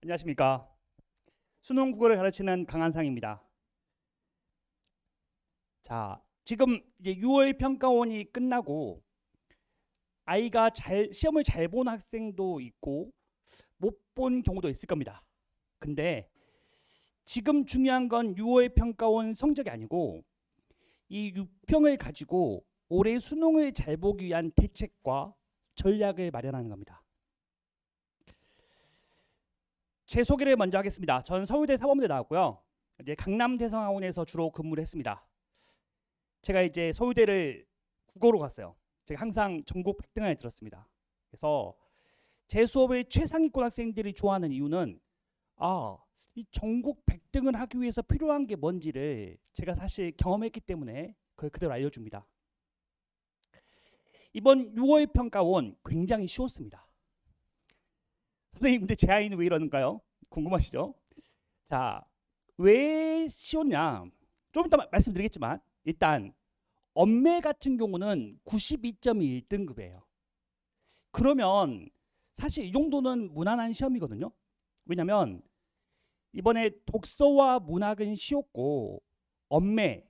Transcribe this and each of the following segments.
안녕하십니까. 수능 국어를 가르치는 강한상입니다. 자, 지금 이제 6월 평가원이 끝나고 아이가 시험을 잘 본 학생도 있고 못 본 경우도 있을 겁니다. 근데 지금 중요한 건 6월 평가원 성적이 아니고 이 6평을 가지고 올해 수능을 잘 보기 위한 대책과 전략을 마련하는 겁니다. 제 소개를 먼저 하겠습니다. 저는 서울대 사범대 나왔고요. 이제 강남대성학원에서 주로 근무를 했습니다. 제가 이제 서울대를 국어로 갔어요. 제가 항상 전국 100등을 들었습니다. 그래서 제 수업을 최상위권 학생들이 좋아하는 이유는 이 전국 100등을 하기 위해서 필요한 게 뭔지를 제가 사실 경험했기 때문에 그걸 그대로 알려줍니다. 이번 6월 평가원 굉장히 쉬웠습니다. 선생님, 근데 제 아이는 왜 이러는가요? 궁금하시죠? 자, 왜 쉬웠냐? 좀 이따 말씀드리겠지만 일단 엄매 같은 경우는 92점이 1등급이에요. 그러면 사실 이 정도는 무난한 시험이거든요. 왜냐면 이번에 독서와 문학은 쉬웠고 엄매,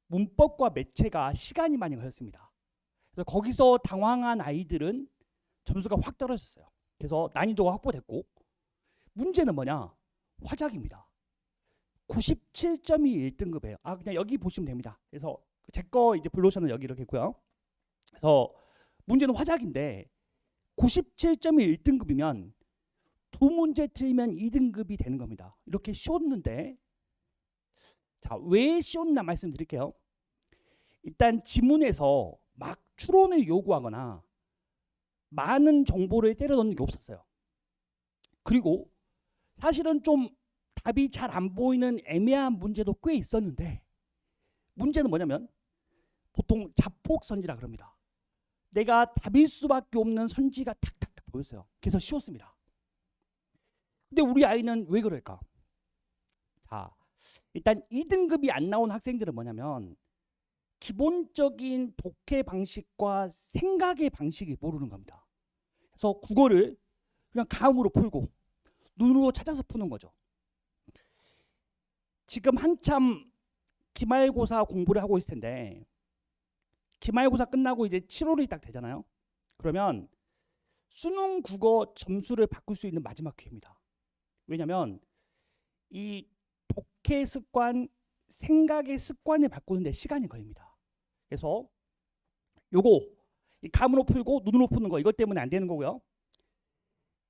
문법과 매체가 시간이 많이 걸렸습니다. 그래서 거기서 당황한 아이들은 점수가 확 떨어졌어요. 그래서 난이도가 확보됐고 문제는 뭐냐? 화작입니다. 97점이 1등급이에요. 그냥 여기 보시면 됩니다. 그래서 제 거 이제 블로셔는 여기 이렇게 있고요. 그래서 문제는 화작인데 97점이 1등급이면 두 문제 틀리면 2등급이 되는 겁니다. 이렇게 쉬웠는데 자, 왜 쉬웠나 말씀드릴게요. 일단 지문에서 막 추론을 요구하거나 많은 정보를 때려 넣는 게 없었어요. 그리고 사실은 좀 답이 잘 안 보이는 애매한 문제도 꽤 있었는데 문제는 뭐냐면 보통 자폭선지라 그럽니다. 내가 답일 수밖에 없는 선지가 탁탁탁 보였어요. 그래서 쉬웠습니다. 근데 우리 아이는 왜 그럴까? 자, 일단 2등급이 안 나온 학생들은 뭐냐면 기본적인 독해 방식과 생각의 방식이 모르는 겁니다. 그래서 국어를 그냥 감으로 풀고 눈으로 찾아서 푸는 거죠. 지금 한참 기말고사 공부를 하고 있을 텐데 기말고사 끝나고 이제 7월이 딱 되잖아요. 그러면 수능 국어 점수를 바꿀 수 있는 마지막 기회입니다. 왜냐면 이 독해 습관, 생각의 습관을 바꾸는데 시간이 걸립니다. 그래서 요거 이 감으로 풀고 눈으로 푸는 거 이것 때문에 안 되는 거고요.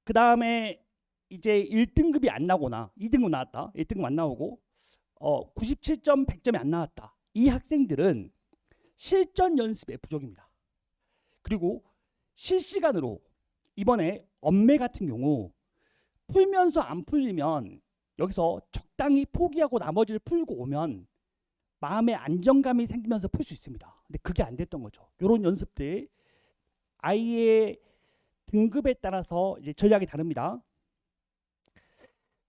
그 다음에 이제 1등급이 안 나거나 2등급 나왔다. 1등급 안 나오고 97점, 100점이 안 나왔다. 이 학생들은 실전 연습에 부족입니다. 그리고 실시간으로 이번에 엄매 같은 경우 풀면서 안 풀리면 여기서 적당히 포기하고 나머지를 풀고 오면 마음의 안정감이 생기면서 풀 수 있습니다. 근데 그게 안 됐던 거죠. 이런 연습들 아이의 등급에 따라서 이제 전략이 다릅니다.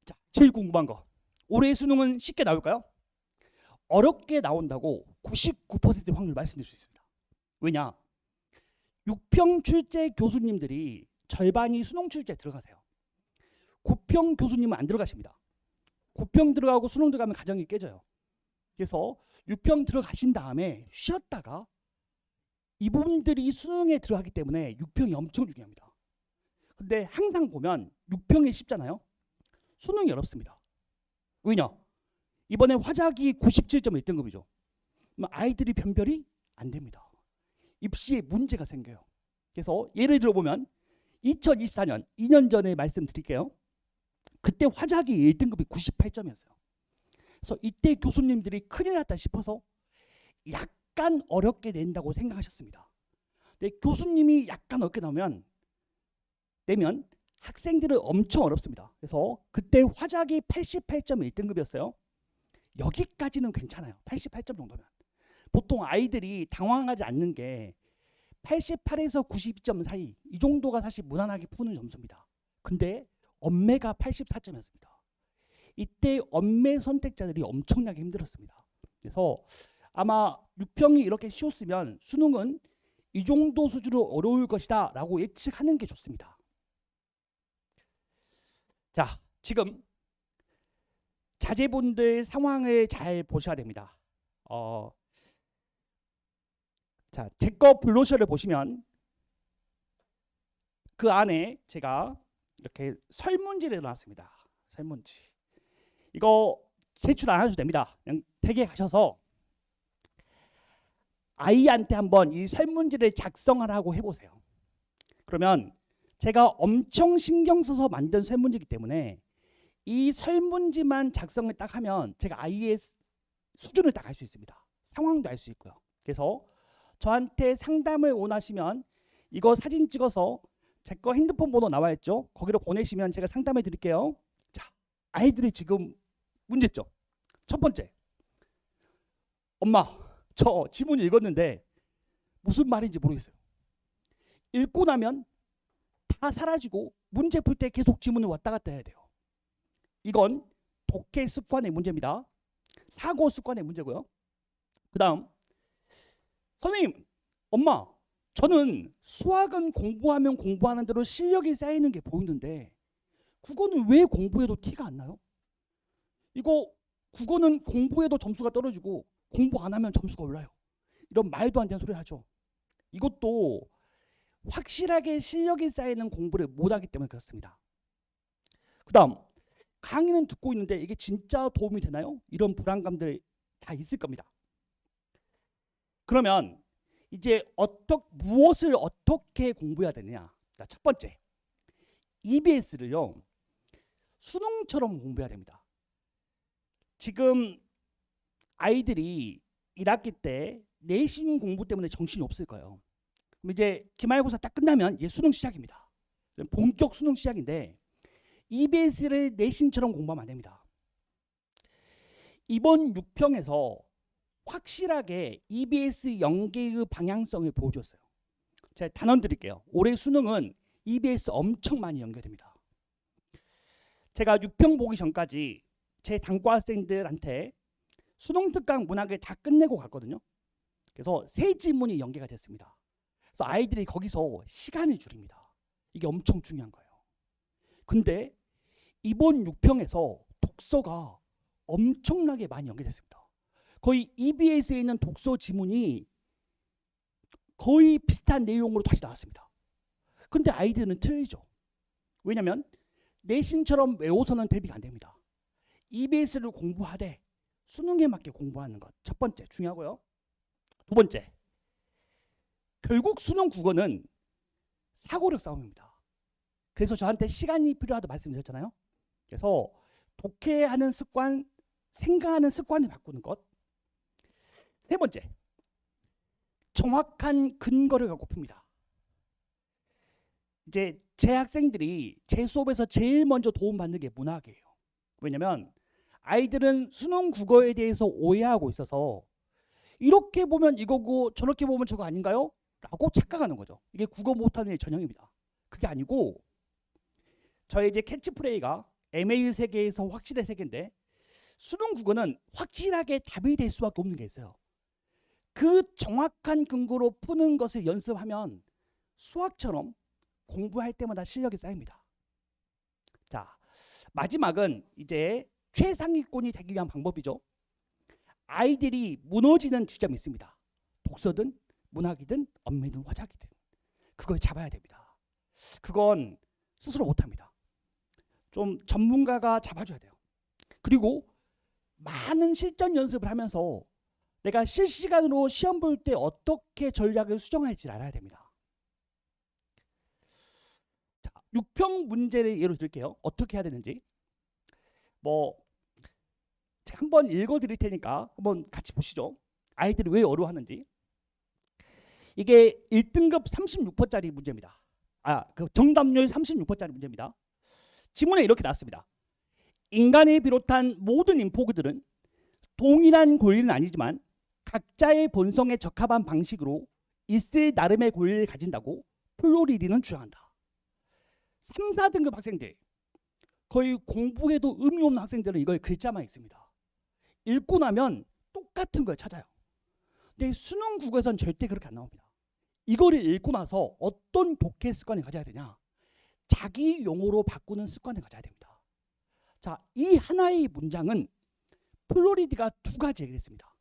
자, 제일 궁금한 거. 올해 수능은 쉽게 나올까요? 어렵게 나온다고 99%의 확률 말씀드릴 수 있습니다. 왜냐? 6평 출제 교수님들이 절반이 수능 출제에 들어가세요. 9평 교수님은 안 들어가십니다. 9평 들어가고 수능 들어가면 가정이 깨져요. 그래서 6평 들어가신 다음에 쉬었다가 이분들이 수능에 들어가기 때문에 6평이 엄청 중요합니다. 근데 항상 보면 6평이 쉽잖아요. 수능이 어렵습니다. 왜냐? 이번에 화작이 97점 1등급이죠. 아이들이 변별이 안 됩니다. 입시에 문제가 생겨요. 그래서 예를 들어보면 2024년 2년 전에 말씀드릴게요. 그때 화작이 1등급이 98점이었어요. 그래서 이때 교수님들이 큰일 났다 싶어서 약간 어렵게 낸다고 생각하셨습니다. 근데 교수님이 약간 어렵게 내면 학생들은 엄청 어렵습니다. 그래서 그때 화작이 88점 1등급이었어요. 여기까지는 괜찮아요. 88점 정도면. 보통 아이들이 당황하지 않는 게 88에서 92점 사이 이 정도가 사실 무난하게 푸는 점수입니다. 근데 엄매가 84점이었습니다. 이때 엄매 선택자들이 엄청나게 힘들었습니다. 그래서 아마 6평이 이렇게 쉬웠으면 수능은 이 정도 수준으로 어려울 것이다 라고 예측하는 게 좋습니다. 자, 지금 자제분들 상황을 잘 보셔야 됩니다. 자, 제 거 블로셔를 보시면 그 안에 제가 이렇게 설문지를 넣어놨습니다. 설문지. 이거 제출 안 하셔도 됩니다. 그냥 댁에 가셔서 아이한테 한번 이 설문지를 작성하라고 해보세요. 그러면 제가 엄청 신경 써서 만든 설문지이기 때문에 이 설문지만 작성을 딱 하면 제가 아이의 수준을 딱 알 수 있습니다. 상황도 알 수 있고요. 그래서 저한테 상담을 원하시면 이거 사진 찍어서 제 거 핸드폰 번호 나와 있죠. 거기로 보내시면 제가 상담해 드릴게요. 자, 아이들이 지금 문제점. 첫 번째, 엄마, 저 지문 읽었는데 무슨 말인지 모르겠어요. 읽고 나면 다 사라지고 문제 풀 때 계속 지문을 왔다 갔다 해야 돼요. 이건 독해 습관의 문제입니다. 사고 습관의 문제고요. 그 다음, 선생님, 엄마, 저는 수학은 공부하면 공부하는 대로 실력이 쌓이는 게 보이는데 국어는 왜 공부해도 티가 안 나요? 이거 국어는 공부해도 점수가 떨어지고 공부 안 하면 점수가 올라요. 이런 말도 안 되는 소리를 하죠. 이것도 확실하게 실력이 쌓이는 공부를 못하기 때문에 그렇습니다. 그 다음, 강의는 듣고 있는데 이게 진짜 도움이 되나요? 이런 불안감들 다 있을 겁니다. 그러면 이제 무엇을 어떻게 공부해야 되느냐? 자, 첫 번째, EBS를요 수능처럼 공부해야 됩니다. 지금 아이들이 1학기 때 내신 공부 때문에 정신이 없을 거예요. 그럼 이제 기말고사 딱 끝나면 이제 수능 시작입니다. 본격 수능 시작인데 EBS를 내신처럼 공부하면 안 됩니다. 이번 6평에서 확실하게 EBS 연계의 방향성을 보여줬어요. 제가 단언 드릴게요. 올해 수능은 EBS 엄청 많이 연결됩니다. 제가 6평 보기 전까지 제 단과 학생들한테 수능 특강 문학을 다 끝내고 갔거든요. 그래서 세 지문이 연계가 됐습니다. 그래서 아이들이 거기서 시간을 줄입니다. 이게 엄청 중요한 거예요. 근데 이번 6평에서 독서가 엄청나게 많이 연계됐습니다. 거의 EBS에 있는 독서 지문이 거의 비슷한 내용으로 다시 나왔습니다. 근데 아이들은 틀리죠. 왜냐하면 내신처럼 외워서는 대비가 안 됩니다. EBS를 공부하되 수능에 맞게 공부하는 것. 첫 번째 중요하고요. 두 번째, 결국 수능 국어는 사고력 싸움입니다. 그래서 저한테 시간이 필요하다고 말씀드렸잖아요. 그래서 독해하는 습관, 생각하는 습관을 바꾸는 것. 세 번째, 정확한 근거를 갖고 풉니다. 이제 제 학생들이 제 수업에서 제일 먼저 도움받는 게 문학이에요. 왜냐면 아이들은 수능 국어에 대해서 오해하고 있어서 이렇게 보면 이거고 저렇게 보면 저거 아닌가요? 라고 착각하는 거죠. 이게 국어 못하는 애 전형입니다. 그게 아니고 저의 이제 캐치프레이가 애매의 세계에서 확실의 세계인데 수능 국어는 확실하게 답이 될 수밖에 없는 게 있어요. 그 정확한 근거로 푸는 것을 연습하면 수학처럼 공부할 때마다 실력이 쌓입니다. 자, 마지막은 이제 최상위권이 되기 위한 방법이죠. 아이들이 무너지는 지점이 있습니다. 독서든 문학이든 언어든 화작이든 그걸 잡아야 됩니다. 그건 스스로 못합니다. 좀 전문가가 잡아줘야 돼요. 그리고 많은 실전 연습을 하면서 내가 실시간으로 시험 볼 때 어떻게 전략을 수정할지 알아야 됩니다. 자, 6평 문제를 예로 들게요. 어떻게 해야 되는지. 제가 한번 읽어드릴 테니까 한번 같이 보시죠. 아이들이 왜 어려워하는지. 이게 1등급 36%짜리 문제입니다. 그 정답률 36%짜리 문제입니다. 지문에 이렇게 나왔습니다. 인간을 비롯한 모든 인포그들은 동일한 권리는 아니지만 각자의 본성에 적합한 방식으로 있을 나름의 권리를 가진다고 플로리디는 주장한다. 3, 4등급 학생들, 거의 공부해도 의미 없는 학생들은 이걸 글자만 읽습니다. 읽고 나면 똑같은 걸 찾아요. 근데 수능 국어에서는 절대 그렇게 안 나옵니다. 이거를 읽고 나서 어떤 독해 습관을 가져야 되냐? 자기 용어로 바꾸는 습관을 가져야 됩니다. 자, 이 하나의 문장은 플로리드가 두 가지 얘기를 했습니다.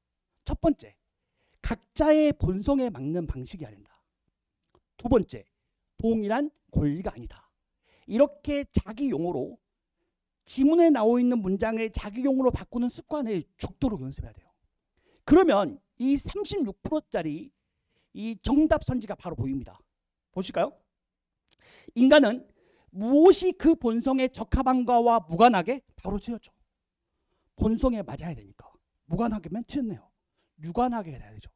첫 번째, 각자의 본성에 맞는 방식이어야 된다. 두 번째, 동일한 권리가 아니다. 이렇게 자기 용어로 지문에 나와 있는 문장을 자기 용어로 바꾸는 습관을 죽도록 연습해야 돼요. 그러면 이 36%짜리 이 정답 선지가 바로 보입니다. 보실까요? 인간은 무엇이 그 본성에 적합한가와 무관하게 바로 틀렸죠. 본성에 맞아야 되니까. 무관하게면 틀렸네요. 유관하게 해야 되죠.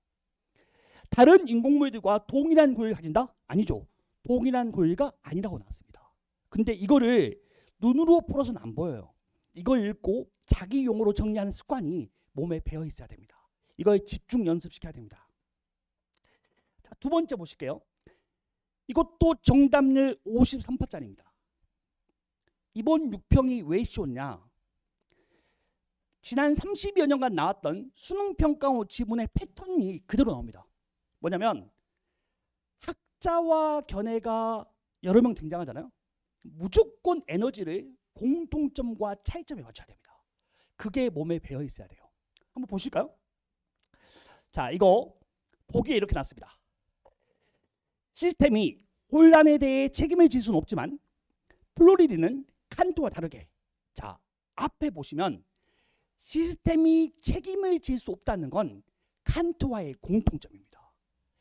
다른 인공물들과 동일한 권리를 가진다? 아니죠. 동일한 권리가 아니라고 나왔습니다. 근데 이거를 눈으로 풀어서는 안 보여요. 이걸 읽고 자기 용어로 정리하는 습관이 몸에 배어 있어야 됩니다. 이걸 집중 연습시켜야 됩니다. 자, 두 번째 보실게요. 이것도 정답률 53%짜리입니다. 이번 6평이 왜 쉬웠냐? 지난 30여 년간 나왔던 수능평가원 지문의 패턴이 그대로 나옵니다. 뭐냐면 학자와 견해가 여러 명 등장하잖아요. 무조건 에너지를 공통점과 차이점에 맞춰야 됩니다. 그게 몸에 배어 있어야 돼요. 한번 보실까요? 자, 이거 보기에 이렇게 났습니다. 시스템이 혼란에 대해 책임을 질 수는 없지만 플로리드는 칸트와 다르게, 자, 앞에 보시면 시스템이 책임을 질 수 없다는 건 칸트와의 공통점입니다.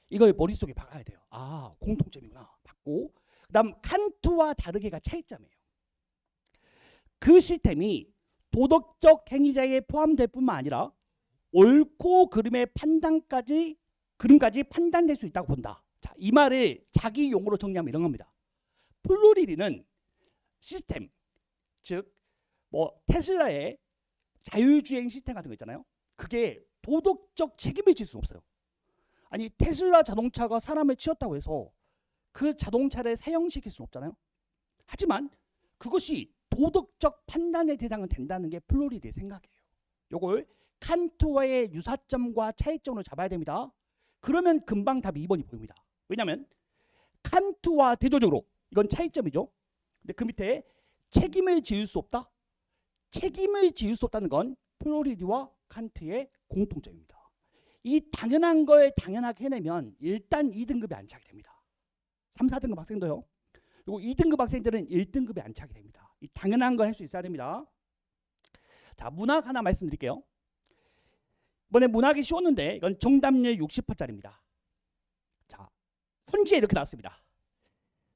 이걸 머릿속에 박아야 돼요. 아, 공통점이구나. 받고, 그 다음 칸트와 다르게가 차이점이에요. 그 시스템이 도덕적 행위자에 포함될 뿐만 아니라 옳고 그름의 그름까지 판단될 수 있다고 본다. 자, 이 말을 자기 용어로 정리하면 이런 겁니다. 플로리드는 시스템, 즉 뭐 테슬라의 자율주행 시스템 같은 거 있잖아요. 그게 도덕적 책임을 질 수 없어요. 아니, 테슬라 자동차가 사람을 치웠다고 해서 그 자동차를 사용시킬 수 없잖아요. 하지만 그것이 도덕적 판단의 대상은 된다는 게 플로리드의 생각이에요. 요걸 칸트와의 유사점과 차이점으로 잡아야 됩니다. 그러면 금방 답이 2번이 보입니다. 왜냐하면 칸트와 대조적으로, 이건 차이점이죠. 근데 그 밑에 책임을 지을 수 없다. 책임을 지을 수 없다는 건 플로리드와 칸트의 공통점입니다. 이 당연한 걸 당연하게 해내면 일단 2등급에 안착이 됩니다. 3, 4등급 학생도요. 그리고 2등급 학생들은 1등급에 안착이 됩니다. 이 당연한 걸 할 수 있어야 됩니다. 자, 문학 하나 말씀드릴게요. 이번에 문학이 쉬웠는데 이건 정답률 60%짜리입니다. 자, 선지에 이렇게 나왔습니다.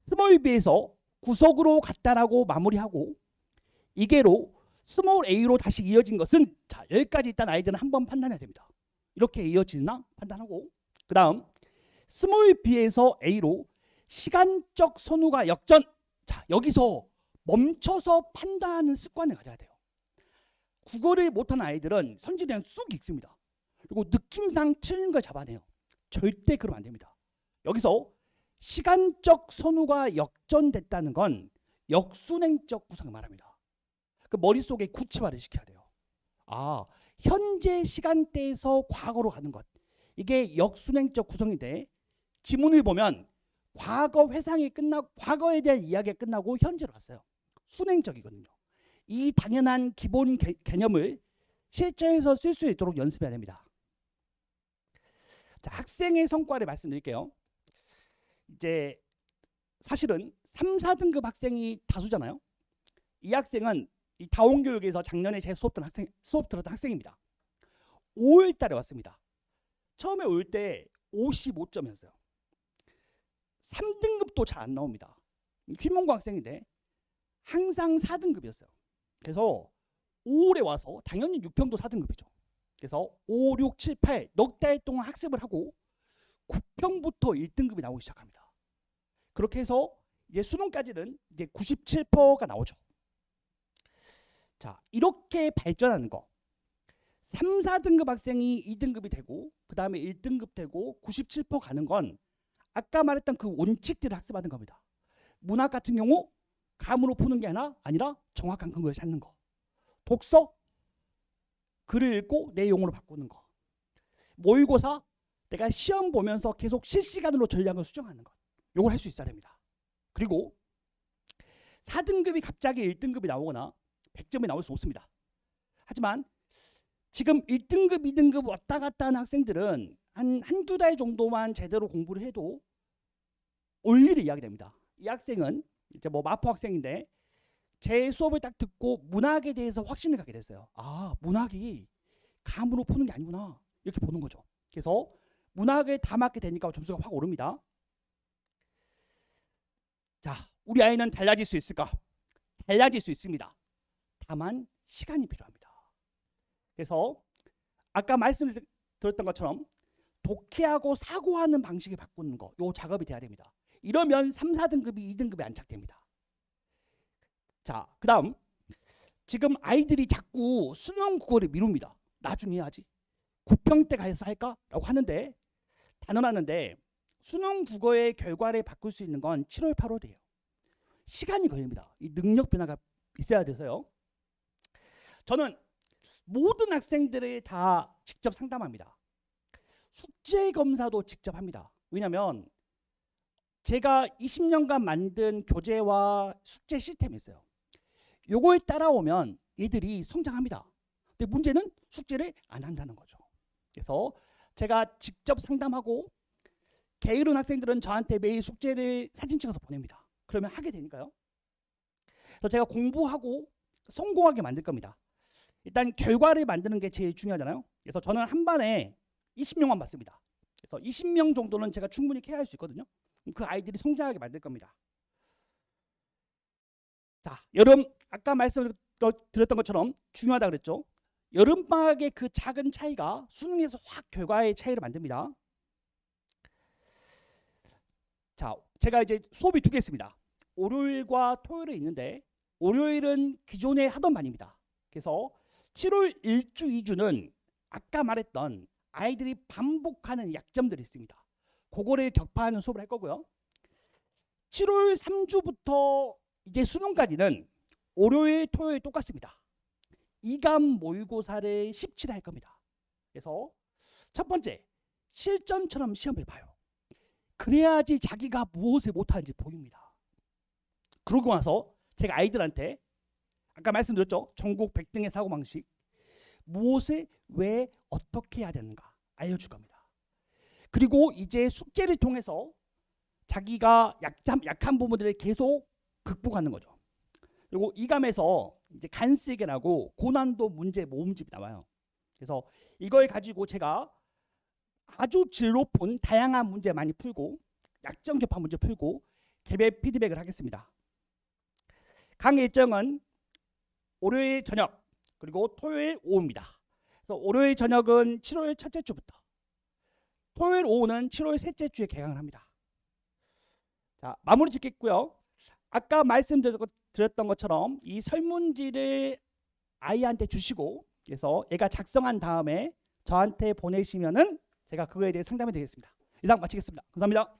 스몰 b에서 구석으로 갔다라고 마무리하고 이게로 스몰 a로 다시 이어진 것은, 자, 여기까지 일단 아이들은 한번 판단해야 됩니다. 이렇게 이어지나 판단하고, 그 다음 스몰 b에서 a로 시간적 선후가 역전. 자, 여기서 멈춰서 판단하는 습관을 가져야 돼요. 국어를 못하는 아이들은 선지를 그냥 쑥 읽습니다. 그리고 느낌상 틀린 걸 잡아내요. 절대 그러면 안 됩니다. 여기서 시간적 선후가 역전됐다는 건 역순행적 구성을 말합니다. 그 머릿속에 구체화를 시켜야 돼요. 아, 현재 시간대에서 과거로 가는 것, 이게 역순행적 구성인데 지문을 보면 과거 회상이 끝나고 과거에 대한 이야기가 끝나고 현재로 갔어요. 순행적이거든요. 이 당연한 기본 개념을 실전에서 쓸 수 있도록 연습해야 됩니다. 자, 학생의 성과를 말씀드릴게요. 이제 사실은 3, 4등급 학생이 다수잖아요. 이 학생은 이 다원교육에서 작년에 제 수업 들었던 학생입니다. 5월 달에 왔습니다. 처음에 올 때 55점이었어요. 3등급도 잘 안 나옵니다. 휘문고 학생인데 항상 4등급이었어요. 그래서 5월에 와서 당연히 6평도 4등급이죠. 그래서 5, 6, 7, 8 넉 달 동안 학습을 하고 9평부터 1등급이 나오기 시작합니다. 그렇게 해서 이제 수능까지는 이제 97%가 나오죠. 자, 이렇게 발전하는 거. 3, 4등급 학생이 2등급이 되고 그 다음에 1등급 되고 97% 가는 건 아까 말했던 그 원칙들을 학습하는 겁니다. 문학 같은 경우 감으로 푸는 게 아니라 정확한 근거를 찾는 거. 독서, 글을 읽고 내 용어로 바꾸는 거. 모의고사, 내가 시험 보면서 계속 실시간으로 전략을 수정하는 것. 요걸 할 수 있어야 됩니다. 그리고 4등급이 갑자기 1등급이 나오거나 100점이 나올 수 없습니다. 하지만 지금 1등급, 2등급 왔다 갔다 하는 학생들은 한두 달 정도만 제대로 공부를 해도 올 일이 이야기됩니다. 이 학생은 이제 뭐 마포 학생인데 제 수업을 딱 듣고 문학에 대해서 확신을 갖게 됐어요. 아, 문학이 감으로 푸는 게 아니구나. 이렇게 보는 거죠. 그래서 문학을 다 맞게 되니까 점수가 확 오릅니다. 자, 우리 아이는 달라질 수 있을까? 달라질 수 있습니다. 다만 시간이 필요합니다. 그래서 아까 말씀드렸던 것처럼 독해하고 사고하는 방식을 바꾸는 거, 요 작업이 돼야 됩니다. 이러면 3, 4등급이 2등급에 안착됩니다. 자, 그 다음 지금 아이들이 자꾸 수능 국어를 미룹니다. 나중에 해야지. 국평 때 가서 할까? 라고 하는데 단언하는데 수능 국어의 결과를 바꿀 수 있는 건 7월, 8월이에요. 시간이 걸립니다. 이 능력 변화가 있어야 돼서요. 저는 모든 학생들을 다 직접 상담합니다. 숙제 검사도 직접 합니다. 왜냐하면 제가 20년간 만든 교재와 숙제 시스템이 있어요. 요걸 따라오면 얘들이 성장합니다. 근데 문제는 숙제를 안 한다는 거죠. 그래서 제가 직접 상담하고 게으른 학생들은 저한테 매일 숙제를 사진 찍어서 보냅니다. 그러면 하게 되니까요. 그래서 제가 공부하고 성공하게 만들 겁니다. 일단 결과를 만드는 게 제일 중요하잖아요. 그래서 저는 한 반에 20명만 받습니다. 그래서 20명 정도는 제가 충분히 케어할 수 있거든요. 그 아이들이 성장하게 만들 겁니다. 자, 여름 아까 말씀드렸던 것처럼 중요하다 그랬죠. 여름방학의 그 작은 차이가 수능에서 확 결과의 차이를 만듭니다. 자, 제가 이제 수업이 2개 있습니다. 월요일과 토요일에 있는데 월요일은 기존에 하던 반입니다. 그래서 7월 1주, 2주는 아까 말했던 아이들이 반복하는 약점들이 있습니다. 그거를 격파하는 수업을 할 거고요. 7월 3주부터 이제 수능까지는 월요일, 토요일 똑같습니다. 2감 모의고사를 17회 할 겁니다. 그래서 첫 번째, 실전처럼 시험을 봐요. 그래야지 자기가 무엇을 못하는지 보입니다. 그러고 나서 제가 아이들한테 아까 말씀드렸죠. 전국 100등의 사고방식, 무엇을 왜 어떻게 해야 되는가 알려줄 겁니다. 그리고 이제 숙제를 통해서 자기가 약한 부분들을 계속 극복하는 거죠. 그리고 이감에서 이제 간쓰기라고 고난도 문제 모음집이 나와요. 그래서 이걸 가지고 제가 아주 질 높은 다양한 문제 많이 풀고 약점 격파 문제 풀고 개별 피드백을 하겠습니다. 강의 일정은 월요일 저녁 그리고 토요일 오후입니다. 그래서 월요일 저녁은 7월 첫째 주부터, 토요일 오후는 7월 셋째 주에 개강을 합니다. 자, 마무리 짓겠고요. 아까 말씀드렸던 것처럼 이 설문지를 아이한테 주시고 그래서 얘가 작성한 다음에 저한테 보내시면은 제가 그거에 대해 상담이 되겠습니다. 이상 마치겠습니다. 감사합니다.